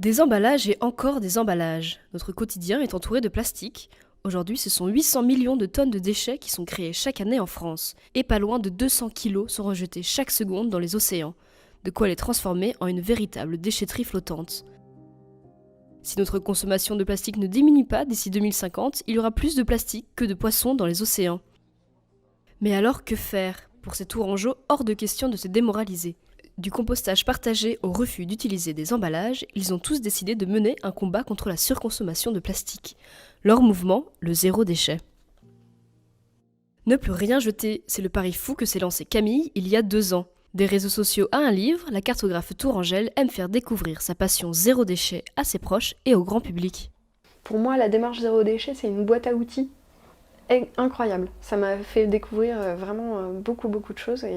Des emballages et encore des emballages. Notre quotidien est entouré de plastique. Aujourd'hui, ce sont 800 millions de tonnes de déchets qui sont créés chaque année en France. Et pas loin de 200 kilos sont rejetés chaque seconde dans les océans. De quoi les transformer en une véritable déchetterie flottante. Si notre consommation de plastique ne diminue pas d'ici 2050, il y aura plus de plastique que de poissons dans les océans. Mais alors que faire? Pour ces Tourangeaux, hors de question de se démoraliser. Du compostage partagé au refus d'utiliser des emballages, ils ont tous décidé de mener un combat contre la surconsommation de plastique. Leur mouvement, le zéro déchet. Ne plus rien jeter, c'est le pari fou que s'est lancé Camille il y a 2 ans. Des réseaux sociaux à un livre, la cartographe tourangelle aime faire découvrir sa passion zéro déchet à ses proches et au grand public. Pour moi, la démarche zéro déchet, c'est une boîte à outils incroyable. Ça m'a fait découvrir vraiment beaucoup de choses et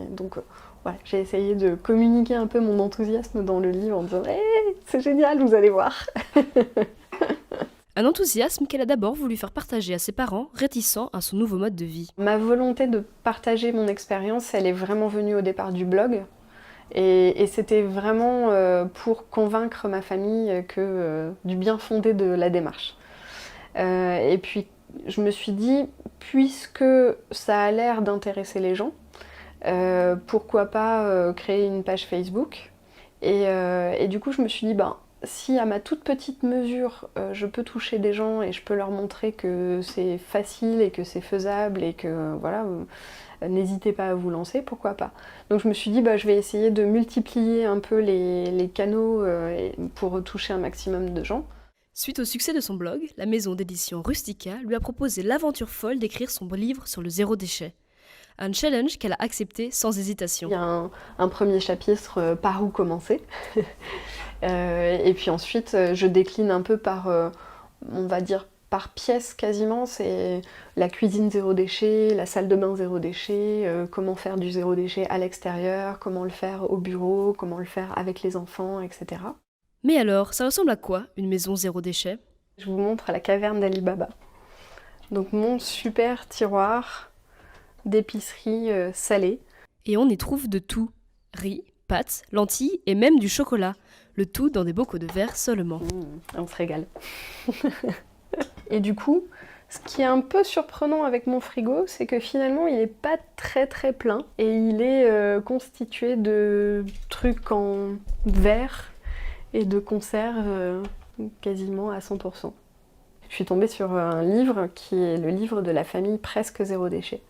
donc voilà, j'ai essayé de communiquer un peu mon enthousiasme dans le livre en disant hey, c'est génial, vous allez voir. Un enthousiasme qu'elle a d'abord voulu faire partager à ses parents, réticents à son nouveau mode de vie. Ma volonté de partager mon expérience, elle est vraiment venue au départ du blog. Et c'était vraiment pour convaincre ma famille du bien fondé de la démarche. Et puis je me suis dit, puisque ça a l'air d'intéresser les gens, pourquoi pas créer une page Facebook. Et du coup je me suis dit, si à ma toute petite mesure je peux toucher des gens et je peux leur montrer que c'est facile et que c'est faisable et que voilà, n'hésitez pas à vous lancer, pourquoi pas. Donc je me suis dit je vais essayer de multiplier un peu les canaux pour toucher un maximum de gens. Suite au succès de son blog, la maison d'édition Rustica lui a proposé l'aventure folle d'écrire son livre sur le zéro déchet. Un challenge qu'elle a accepté sans hésitation. Il y a un premier chapitre par où commencer. Et puis ensuite, je décline un peu par, on va dire, par pièce quasiment. C'est la cuisine zéro déchet, la salle de bain zéro déchet, comment faire du zéro déchet à l'extérieur, comment le faire au bureau, comment le faire avec les enfants, etc. Mais alors, ça ressemble à quoi, une maison zéro déchet? Je vous montre la caverne d'Ali Baba. Donc mon super tiroir d'épicerie salée. Et on y trouve de tout. Riz, pâtes, lentilles et même du chocolat. Le tout dans des bocaux de verre seulement. On se régale. Et du coup, ce qui est un peu surprenant avec mon frigo, c'est que finalement il n'est pas très plein. Et il est constitué de trucs en verre et de conserves quasiment à 100%. Je suis tombée sur un livre qui est le livre de la famille Presque Zéro Déchet.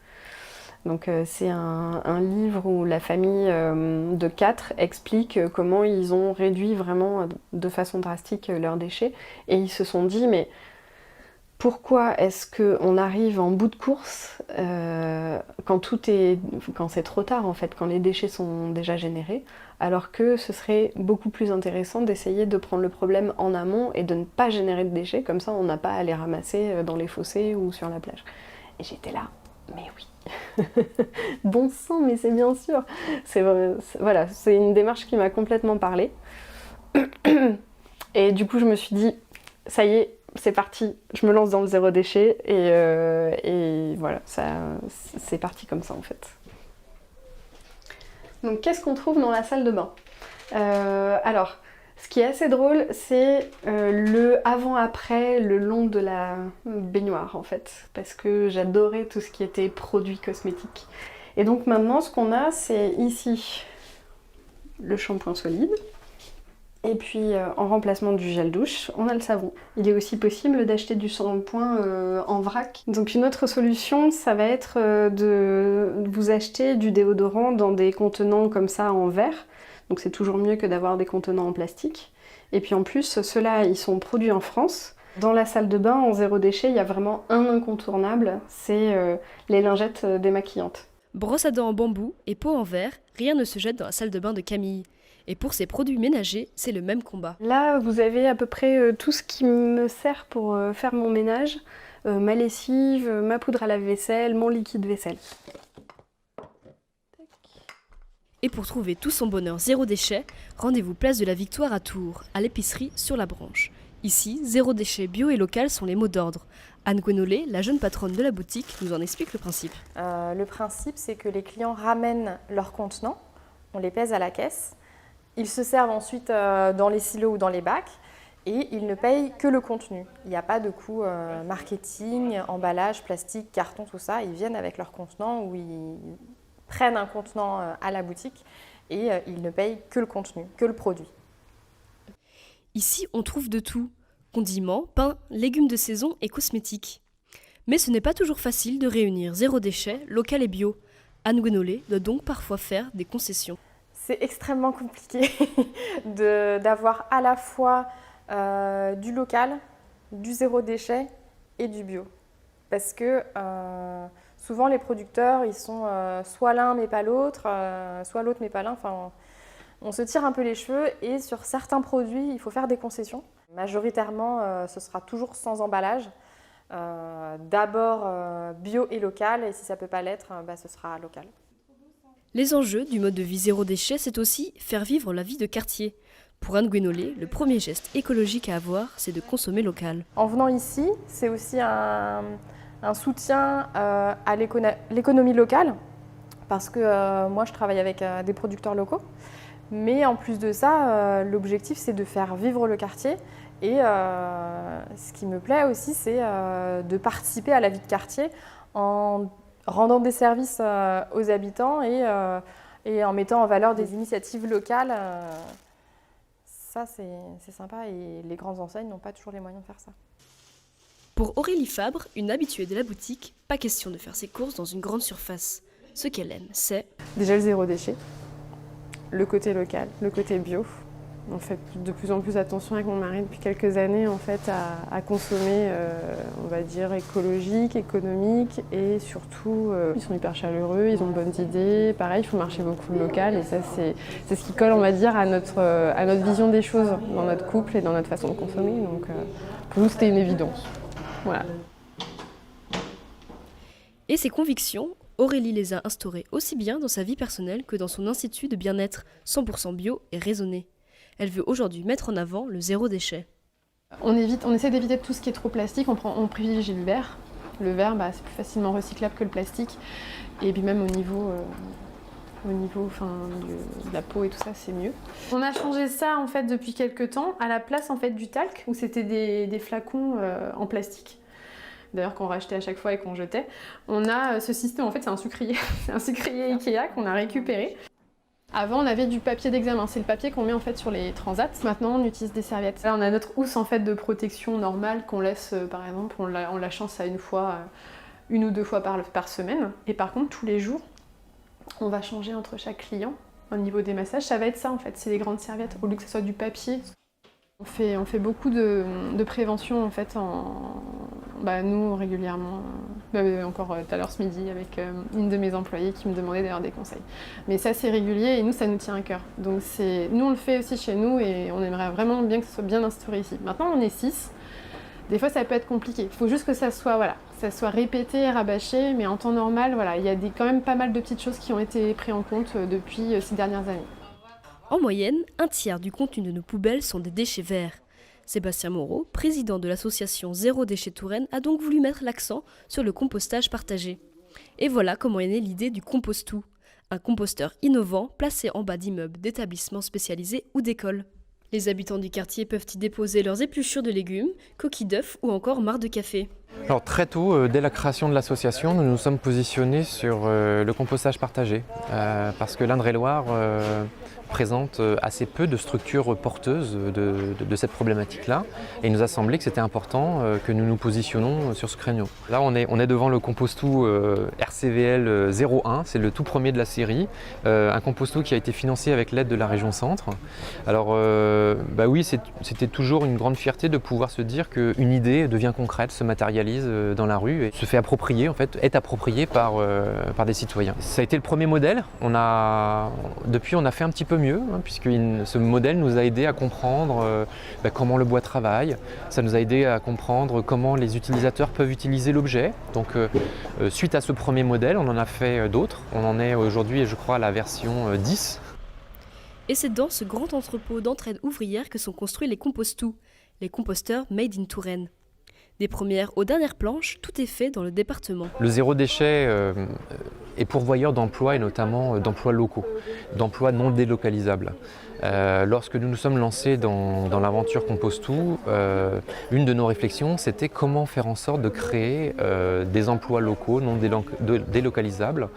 Donc c'est un livre où la famille de 4 explique comment ils ont réduit vraiment de façon drastique leurs déchets. Et ils se sont dit, mais pourquoi est-ce qu'on arrive en bout de course quand c'est trop tard en fait, quand les déchets sont déjà générés, alors que ce serait beaucoup plus intéressant d'essayer de prendre le problème en amont et de ne pas générer de déchets, comme ça on n'a pas à les ramasser dans les fossés ou sur la plage. Et j'étais là, mais oui. Bon sang, mais c'est bien sûr. Voilà, c'est une démarche qui m'a complètement parlé. Et du coup, je me suis dit, ça y est, c'est parti, je me lance dans le zéro déchet. Et voilà, c'est parti comme ça en fait. Donc, qu'est-ce qu'on trouve dans la salle de bain? Alors, ce qui est assez drôle, c'est le avant-après, le long de la baignoire en fait, parce que j'adorais tout ce qui était produits cosmétiques. Et donc maintenant, ce qu'on a, c'est ici le shampoing solide, et puis en remplacement du gel douche, on a le savon. Il est aussi possible d'acheter du shampoing en vrac. Donc une autre solution, ça va être de vous acheter du déodorant dans des contenants comme ça en verre. Donc c'est toujours mieux que d'avoir des contenants en plastique. Et puis en plus, ceux-là, ils sont produits en France. Dans la salle de bain, en zéro déchet, il y a vraiment un incontournable, c'est les lingettes démaquillantes. Brosse à dents en bambou et pot en verre, rien ne se jette dans la salle de bain de Camille. Et pour ses produits ménagers, c'est le même combat. Là, vous avez à peu près tout ce qui me sert pour faire mon ménage. Ma lessive, ma poudre à lave-vaisselle, mon liquide vaisselle. Et pour trouver tout son bonheur zéro déchet, rendez-vous place de la Victoire à Tours, à l'épicerie sur la Branche. Ici, zéro déchet bio et local sont les mots d'ordre. Anne Gwenolé, la jeune patronne de la boutique, nous en explique le principe. Le principe, c'est que les clients ramènent leurs contenants, on les pèse à la caisse, Ils se servent ensuite dans les silos ou dans les bacs et ils ne payent que le contenu. Il n'y a pas de coût marketing, emballage, plastique, carton, tout ça. Ils viennent avec leur contenant ou ils prennent un contenant à la boutique et ils ne payent que le contenu, que le produit. Ici, on trouve de tout. Condiments, pain, légumes de saison et cosmétiques. Mais ce n'est pas toujours facile de réunir zéro déchet, local et bio. Anne Guenolé doit donc parfois faire des concessions. C'est extrêmement compliqué d'avoir à la fois du local, du zéro déchet et du bio. Parce que souvent les producteurs, ils sont soit l'un mais pas l'autre, soit l'autre mais pas l'un. Enfin, on se tire un peu les cheveux et sur certains produits, il faut faire des concessions. Majoritairement, ce sera toujours sans emballage. D'abord bio et local, et si ça ne peut pas l'être, ce sera local. Les enjeux du mode de vie zéro déchet, c'est aussi faire vivre la vie de quartier. Pour Anne Guenolé, le premier geste écologique à avoir, c'est de consommer local. En venant ici, c'est aussi un soutien à l'économie locale, parce que moi je travaille avec des producteurs locaux. Mais en plus de ça, l'objectif c'est de faire vivre le quartier. Et ce qui me plaît aussi, c'est de participer à la vie de quartier en rendant des services aux habitants et en mettant en valeur des initiatives locales. Ça, c'est sympa et les grandes enseignes n'ont pas toujours les moyens de faire ça. Pour Aurélie Fabre, une habituée de la boutique, pas question de faire ses courses dans une grande surface. Ce qu'elle aime, c'est Déjà le zéro déchet, le côté local, le côté bio. On fait de plus en plus attention avec mon mari depuis quelques années en fait, à consommer, on va dire, écologique, économique et surtout, ils sont hyper chaleureux, ils ont de bonnes idées. Pareil, il faut marcher beaucoup le local et ça, c'est ce qui colle, on va dire, à notre vision des choses dans notre couple et dans notre façon de consommer. Donc, pour nous, c'était une évidence. Voilà. Et ses convictions, Aurélie les a instaurées aussi bien dans sa vie personnelle que dans son institut de bien-être 100% bio et raisonné. Elle veut aujourd'hui mettre en avant le zéro déchet. On essaie d'éviter tout ce qui est trop plastique, on privilégie le verre. Le verre, c'est plus facilement recyclable que le plastique. Et puis même au niveau de la peau et tout ça, c'est mieux. On a changé ça en fait depuis quelques temps à la place en fait du talc, où c'était des flacons en plastique. D'ailleurs qu'on rachetait à chaque fois et qu'on jetait. On a ce système, en fait c'est un sucrier. C'est un sucrier Ikea qu'on a récupéré. Avant, on avait du papier d'examen, c'est le papier qu'on met en fait sur les transats. Maintenant, on utilise des serviettes. Là, on a notre housse en fait de protection normale qu'on laisse, par exemple, on la change ça une ou deux fois par semaine. Et par contre, tous les jours, on va changer entre chaque client. Au niveau des massages, ça va être ça en fait, c'est des grandes serviettes, au lieu que ce soit du papier. On fait beaucoup de prévention en fait, nous régulièrement, encore tout à l'heure ce midi avec une de mes employées qui me demandait d'ailleurs des conseils. Mais ça c'est régulier et nous ça nous tient à cœur. Donc nous on le fait aussi chez nous et on aimerait vraiment bien que ce soit bien instauré ici. Maintenant on est 6, des fois ça peut être compliqué. Il faut juste que ça soit répété, rabâché, mais en temps normal, il y a quand même pas mal de petites choses qui ont été prises en compte depuis ces dernières années. En moyenne, un tiers du contenu de nos poubelles sont des déchets verts. Sébastien Moreau, président de l'association Zéro Déchet Touraine, a donc voulu mettre l'accent sur le compostage partagé. Et voilà comment est née l'idée du Compost-tout, un composteur innovant placé en bas d'immeubles, d'établissements spécialisés ou d'écoles. Les habitants du quartier peuvent y déposer leurs épluchures de légumes, coquilles d'œufs ou encore marcs de café. Alors très tôt, dès la création de l'association, nous nous sommes positionnés sur le compostage partagé parce que l'Indre-et-Loire présente assez peu de structures porteuses de cette problématique-là et il nous a semblé que c'était important que nous nous positionnons sur ce créneau. Là on est devant le compost-tout RCVL 01, c'est le tout premier de la série, un compost-tout qui a été financé avec l'aide de la région Centre. Alors oui, c'était toujours une grande fierté de pouvoir se dire qu'une idée devient concrète, se matérialise dans la rue et se fait approprier, en fait, est appropriée par des citoyens. Ça a été le premier modèle. Depuis, on a fait un petit peu mieux, puisque ce modèle nous a aidé à comprendre comment le bois travaille. Ça nous a aidé à comprendre comment les utilisateurs peuvent utiliser l'objet. Donc, suite à ce premier modèle, on en a fait d'autres. On en est aujourd'hui, je crois, à la version 10. Et c'est dans ce grand entrepôt d'entraide ouvrière que sont construits les compost-tout, les composteurs Made in Touraine. Des premières aux dernières planches, tout est fait dans le département. Le zéro déchet est pourvoyeur d'emplois et notamment d'emplois locaux, d'emplois non délocalisables. Lorsque nous nous sommes lancés dans l'aventure Compostou, une de nos réflexions c'était comment faire en sorte de créer des emplois locaux non délocalisables.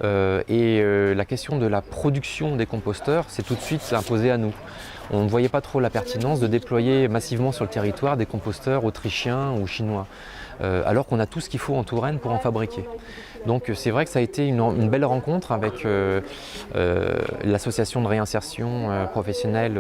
La question de la production des composteurs s'est tout de suite imposée à nous. On ne voyait pas trop la pertinence de déployer massivement sur le territoire des composteurs autrichiens ou chinois, alors qu'on a tout ce qu'il faut en Touraine pour en fabriquer. Donc c'est vrai que ça a été une belle rencontre avec l'association de réinsertion professionnelle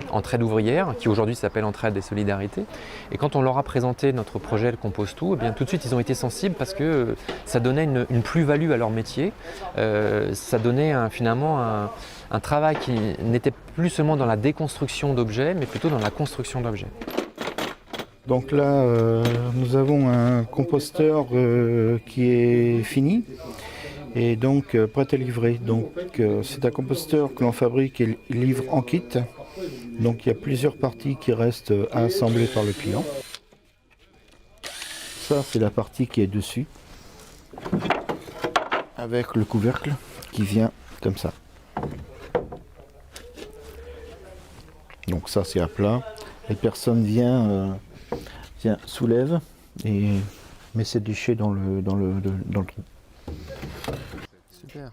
Entraide ouvrière, qui aujourd'hui s'appelle Entraide et Solidarité. Et quand on leur a présenté notre projet Le Compostou, eh bien, tout de suite ils ont été sensibles parce que ça donnait une plus-value à leur métier. Ça donnait finalement un travail qui n'était plus seulement dans la déconstruction d'objets, mais plutôt dans la construction d'objets. Donc là, nous avons un composteur qui est fini et donc prêt à livrer. Donc c'est un composteur que l'on fabrique et livre en kit. Donc il y a plusieurs parties qui restent à assembler par le client. Ça, c'est la partie qui est dessus, avec le couvercle qui vient comme ça. Donc ça, c'est à plat. Les personnes viennent, soulève et met ses déchets dans le trou.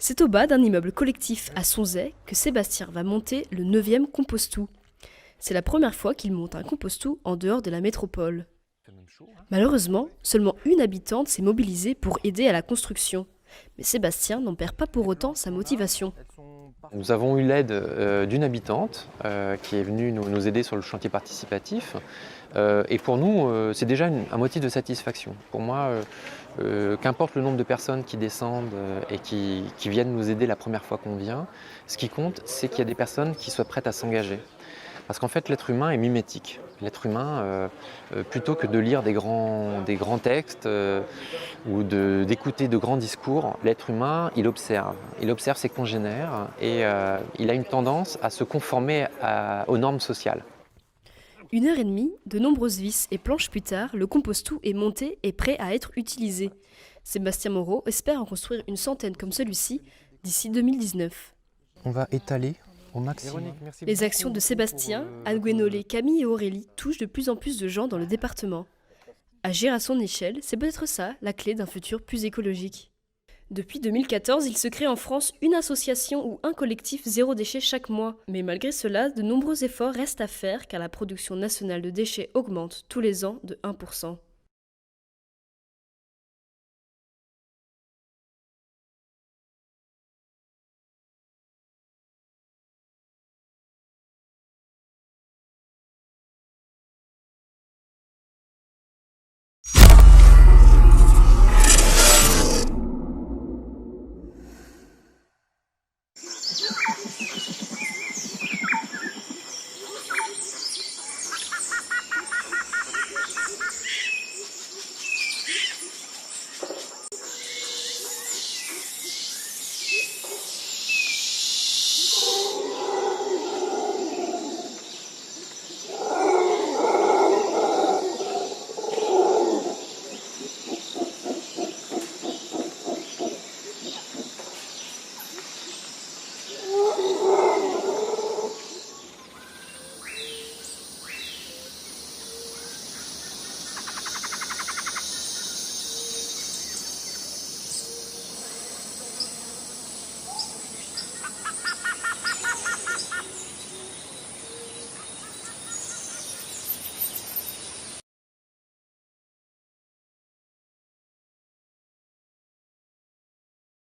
C'est au bas d'un immeuble collectif à Sonzay que Sébastien va monter le 9e Compostou. C'est la première fois qu'il monte un compostou en dehors de la métropole. Malheureusement, seulement une habitante s'est mobilisée pour aider à la construction. Mais Sébastien n'en perd pas pour autant sa motivation. Nous avons eu l'aide d'une habitante qui est venue nous aider sur le chantier participatif. Et pour nous, c'est déjà un motif de satisfaction. Pour moi, qu'importe le nombre de personnes qui descendent et qui viennent nous aider la première fois qu'on vient, ce qui compte, c'est qu'il y a des personnes qui soient prêtes à s'engager. Parce qu'en fait, l'être humain est mimétique. L'être humain, plutôt que de lire des grands textes ou d'écouter de grands discours, l'être humain, il observe. Il observe ses congénères et il a une tendance à se conformer aux normes sociales. 1h30, de nombreuses vis et planches plus tard, le compostou est monté et prêt à être utilisé. Sébastien Moreau espère en construire une centaine comme celui-ci d'ici 2019. On va étaler au maximum. Les actions de Sébastien, Anne Guénolé, Camille et Aurélie touchent de plus en plus de gens dans le département. Agir à son échelle, c'est peut-être ça, la clé d'un futur plus écologique. Depuis 2014, il se crée en France une association ou un collectif zéro déchet chaque mois. Mais malgré cela, de nombreux efforts restent à faire car la production nationale de déchets augmente tous les ans de 1%.